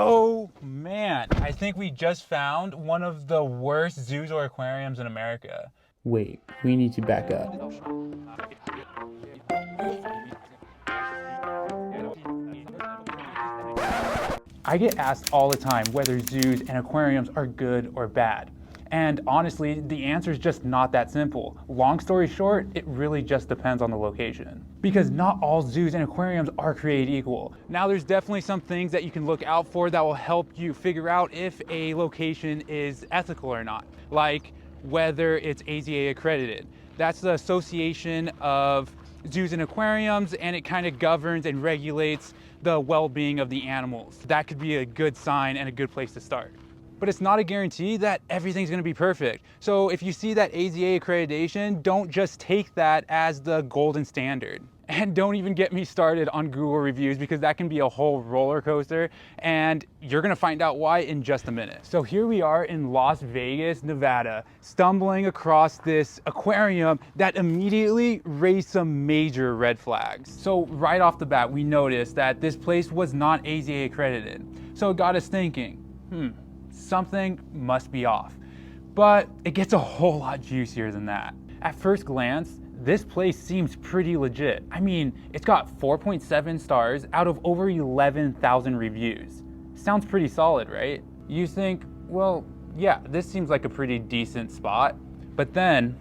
Oh man, I think we just found one of the worst zoos or aquariums in America. Wait, we need to back up. I get asked all the time whether zoos and aquariums are good or bad. And honestly, the answer is just not that simple. Long story short, it really just depends on the location. Because not all zoos and aquariums are created equal. Now there's definitely some things that you can look out for that will help you figure out if a location is ethical or not. Like whether it's AZA accredited. That's the Association of Zoos and Aquariums, and it kind of governs and regulates the well-being of the animals. That could be a good sign and a good place to start. But it's not a guarantee that everything's gonna be perfect. So if you see that AZA accreditation, don't just take that as the golden standard. And don't even get me started on Google reviews, because that can be a whole roller coaster, and you're gonna find out why in just a minute. So here we are in Las Vegas, Nevada, stumbling across this aquarium that immediately raised some major red flags. So right off the bat, we noticed that this place was not AZA accredited. So it got us thinking, something must be off. But it gets a whole lot juicier than that. At first glance, this place seems pretty legit. I mean, it's got 4.7 stars out of over 11,000 reviews. Sounds pretty solid, right? You think, well, yeah, this seems like a pretty decent spot. But then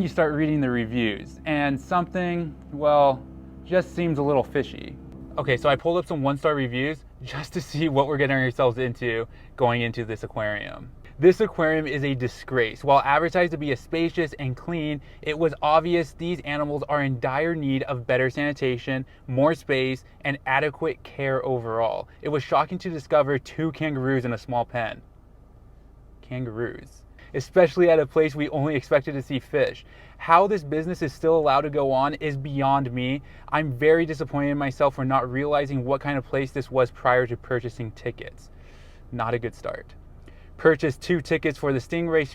you start reading the reviews and something, well, just seems a little fishy. Okay, so I pulled up some 1-star reviews just to see what we're getting ourselves into going into this aquarium. This aquarium is a disgrace. While advertised to be a spacious and clean, it was obvious these animals are in dire need of better sanitation, more space, and adequate care overall. It was shocking to discover 2 kangaroos in a small pen. Kangaroos. Especially at a place we only expected to see fish. How this business is still allowed to go on is beyond me. I'm very disappointed in myself for not realizing what kind of place this was prior to purchasing tickets. Not a good start. Purchased 2 tickets for the Stingray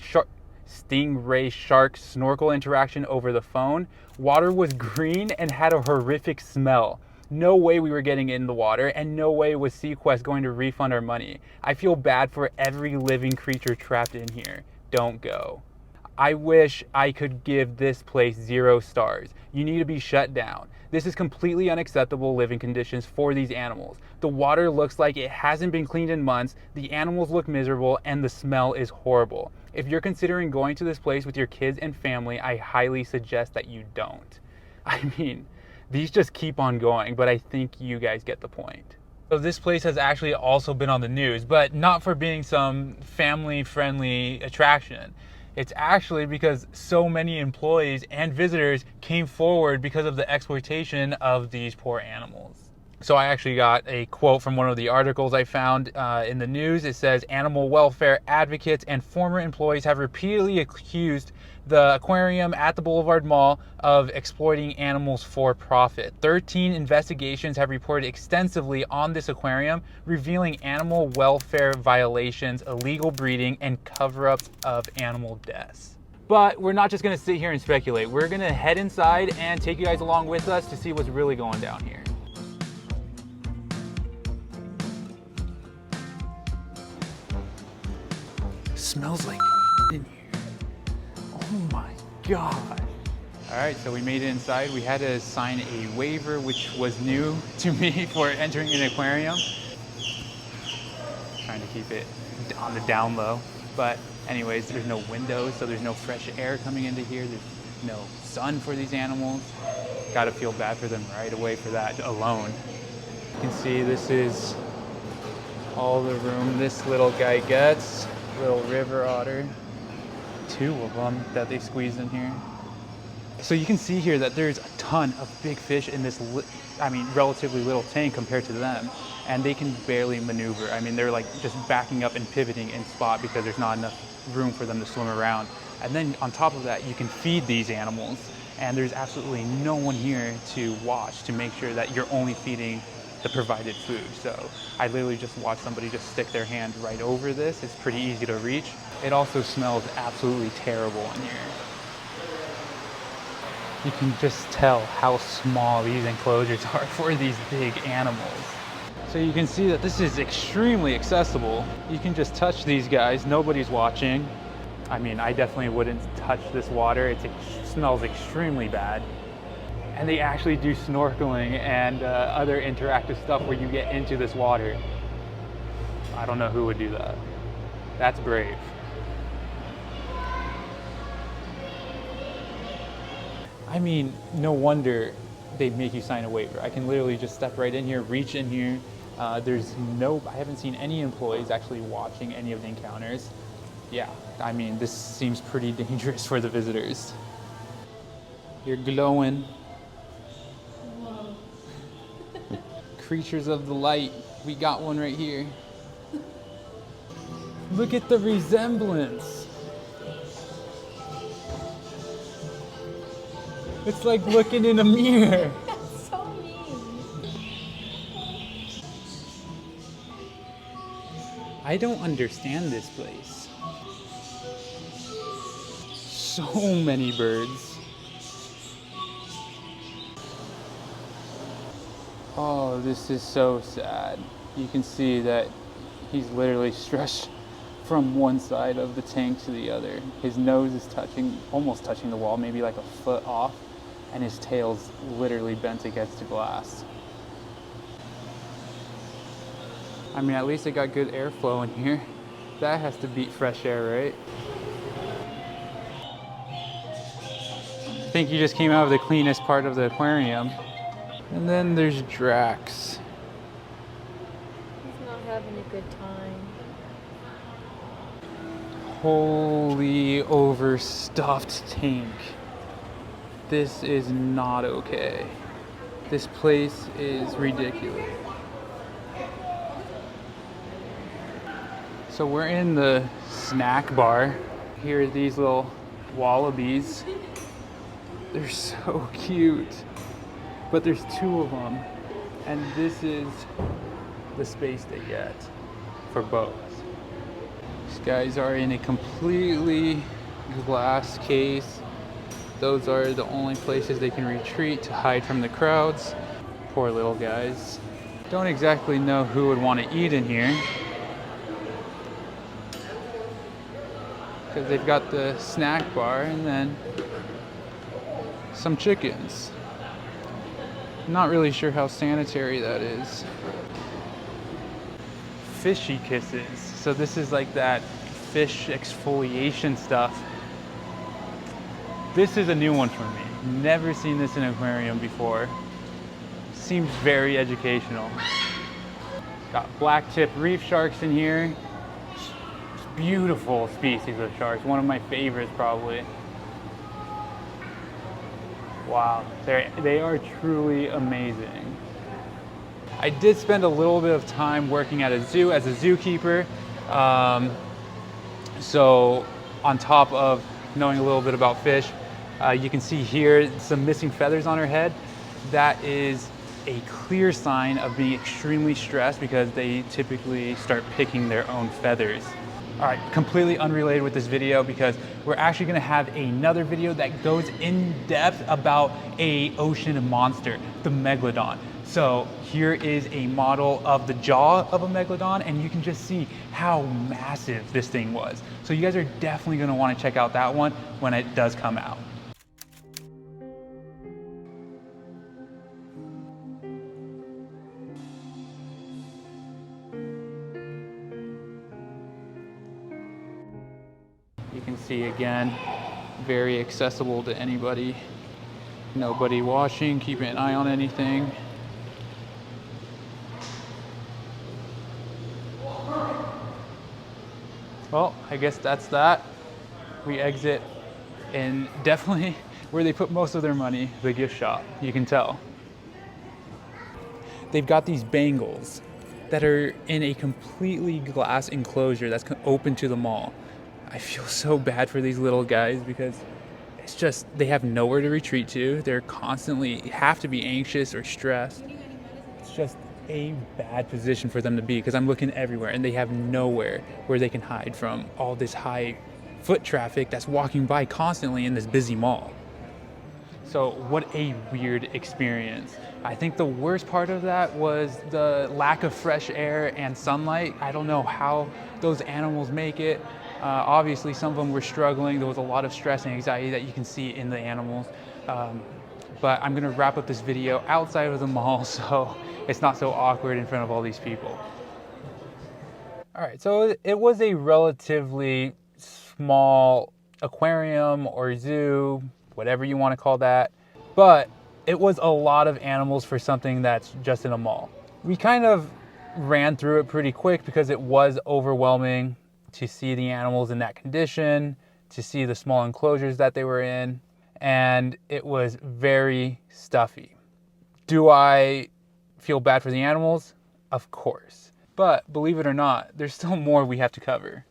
Shark snorkel interaction over the phone. Water was green and had a horrific smell. No way we were getting in the water, and no way was SeaQuest going to refund our money. I feel bad for every living creature trapped in here. Don't go. I wish I could give this place 0 stars. You need to be shut down. This is completely unacceptable living conditions for these animals. The water looks like it hasn't been cleaned in months, the animals look miserable, and the smell is horrible. If you're considering going to this place with your kids and family, I highly suggest that you don't. I mean, these just keep on going, but I think you guys get the point. So this place has actually also been on the news, but not for being some family-friendly attraction. It's actually because so many employees and visitors came forward because of the exploitation of these poor animals. So I actually got a quote from one of the articles I found in the news. It says, animal welfare advocates and former employees have repeatedly accused the aquarium at the Boulevard Mall of exploiting animals for profit. 13 investigations have reported extensively on this aquarium, revealing animal welfare violations, illegal breeding, and cover-ups of animal deaths. But we're not just gonna sit here and speculate. We're gonna head inside and take you guys along with us to see what's really going down here. Smells like in here. Oh my God. All right, so we made it inside. We had to sign a waiver, which was new to me for entering an aquarium. Trying to keep it on the down low. But anyways, there's no windows, so there's no fresh air coming into here. There's no sun for these animals. Gotta feel bad for them right away for that alone. You can see this is all the room this little guy gets. Little river otter. 2 of them that they squeezed in here. So you can see here that there's a ton of big fish in this, relatively little tank compared to them. And they can barely maneuver. I mean, they're like just backing up and pivoting in spot because there's not enough room for them to swim around. And then on top of that, you can feed these animals. And there's absolutely no one here to watch to make sure that you're only feeding the provided food. So I literally just watched somebody just stick their hand right over this. It's pretty easy to reach. It also smells absolutely terrible in here. You can just tell how small these enclosures are for these big animals. So you can see that this is extremely accessible. You can just touch these guys, nobody's watching. I mean, I definitely wouldn't touch this water. It smells extremely bad. And they actually do snorkeling and other interactive stuff where you get into this water. I don't know who would do that. That's brave. I mean, no wonder they make you sign a waiver. I can literally just step right in here, reach in here. I haven't seen any employees actually watching any of the encounters. Yeah, I mean, this seems pretty dangerous for the visitors. You're glowing. Creatures of the light. We got one right here. Look at the resemblance. It's like looking in a mirror. That's so mean. I don't understand this place. So many birds. Oh, this is so sad. You can see that he's literally stretched from one side of the tank to the other. His nose is almost touching the wall, maybe like a foot off, and his tail's literally bent against the glass. I mean, at least it got good airflow in here. That has to beat fresh air, right? I think you just came out of the cleanest part of the aquarium. And then there's Drax. He's not having a good time. Holy overstuffed tank. This is not okay. This place is ridiculous. So we're in the snack bar. Here are these little wallabies. They're so cute. But there's two of them. And this is the space they get for both. These guys are in a completely glass case. Those are the only places they can retreat to hide from the crowds. Poor little guys. Don't exactly know who would want to eat in here. Because they've got the snack bar and then some chickens. Not really sure how sanitary that is. Fishy kisses. So this is like that fish exfoliation stuff. This is a new one for me. Never seen this in an aquarium before. Seems very educational. Got black-tip reef sharks in here. Beautiful species of sharks. One of my favorites probably. Wow, they are truly amazing. I did spend a little bit of time working at a zoo as a zookeeper. So on top of knowing a little bit about fish, you can see here some missing feathers on her head. That is a clear sign of being extremely stressed because they typically start picking their own feathers. All right, completely unrelated with this video because we're actually gonna have another video that goes in depth about a ocean monster, the megalodon. So here is a model of the jaw of a megalodon and you can just see how massive this thing was. So you guys are definitely gonna wanna check out that one when it does come out. You can see again, very accessible to anybody. Nobody watching, keeping an eye on anything. Well, I guess that's that. We exit and definitely where they put most of their money, the gift shop, you can tell. They've got these bangles that are in a completely glass enclosure that's open to the mall. I feel so bad for these little guys because it's just, they have nowhere to retreat to. They're constantly have to be anxious or stressed. It's just a bad position for them to be because I'm looking everywhere and they have nowhere where they can hide from all this high foot traffic that's walking by constantly in this busy mall. So what a weird experience. I think the worst part of that was the lack of fresh air and sunlight. I don't know how those animals make it. Obviously, some of them were struggling. There was a lot of stress and anxiety that you can see in the animals. But I'm gonna wrap up this video outside of the mall so it's not so awkward in front of all these people. All right, so it was a relatively small aquarium or zoo, whatever you want to call that, but it was a lot of animals for something that's just in a mall. We kind of ran through it pretty quick because it was overwhelming to see the animals in that condition, to see the small enclosures that they were in, and it was very stuffy. Do I feel bad for the animals? Of course. But believe it or not, there's still more we have to cover.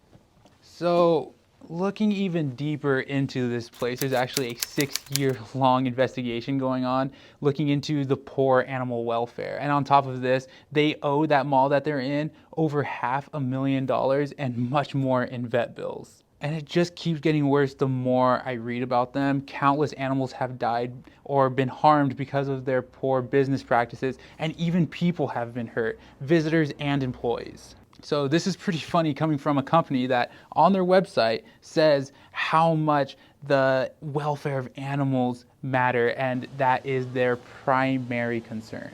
So looking even deeper into this place, there's actually a 6-year-long investigation going on looking into the poor animal welfare. And on top of this, they owe that mall that they're in over $500,000 and much more in vet bills. And it just keeps getting worse the more I read about them. Countless animals have died or been harmed because of their poor business practices, and even people have been hurt, visitors and employees. So this is pretty funny coming from a company that on their website says how much the welfare of animals matter and that is their primary concern.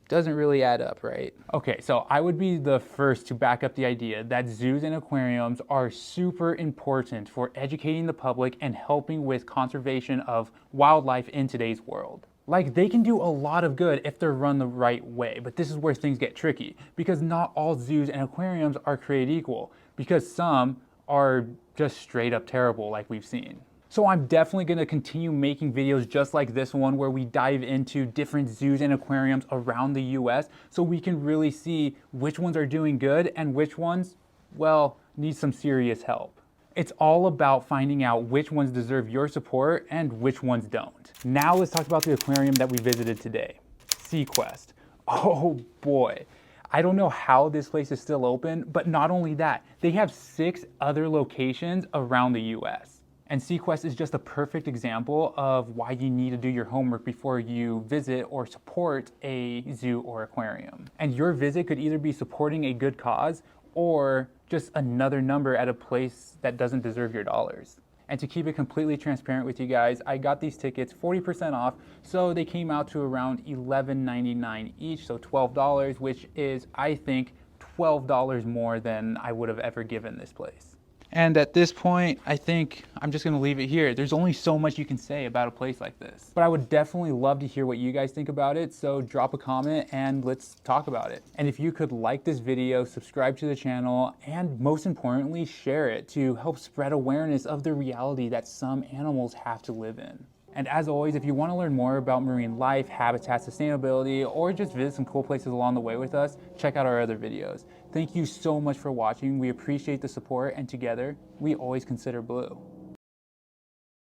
Doesn't really add up, right? Okay, so I would be the first to back up the idea that zoos and aquariums are super important for educating the public and helping with conservation of wildlife in today's world. Like, they can do a lot of good if they're run the right way, but this is where things get tricky because not all zoos and aquariums are created equal, because some are just straight up terrible like we've seen. So I'm definitely going to continue making videos just like this one where we dive into different zoos and aquariums around the US so we can really see which ones are doing good and which ones, well, need some serious help. It's all about finding out which ones deserve your support and which ones don't. Now let's talk about the aquarium that we visited today, SeaQuest. Oh boy. I don't know how this place is still open, but not only that, they have 6 other locations around the US. And SeaQuest is just a perfect example of why you need to do your homework before you visit or support a zoo or aquarium. And your visit could either be supporting a good cause or just another number at a place that doesn't deserve your dollars. And to keep it completely transparent with you guys, I got these tickets 40% off, so they came out to around $11.99 each, so $12, which is, I think, $12 more than I would have ever given this place. And at this point, I think I'm just gonna leave it here. There's only so much you can say about a place like this. But I would definitely love to hear what you guys think about it, so drop a comment and let's talk about it. And if you could like this video, subscribe to the channel, and most importantly, share it to help spread awareness of the reality that some animals have to live in. And as always, if you want to learn more about marine life, habitat sustainability, or just visit some cool places along the way with us, check out our other videos. Thank you so much for watching. We appreciate the support, and together, we always consider blue.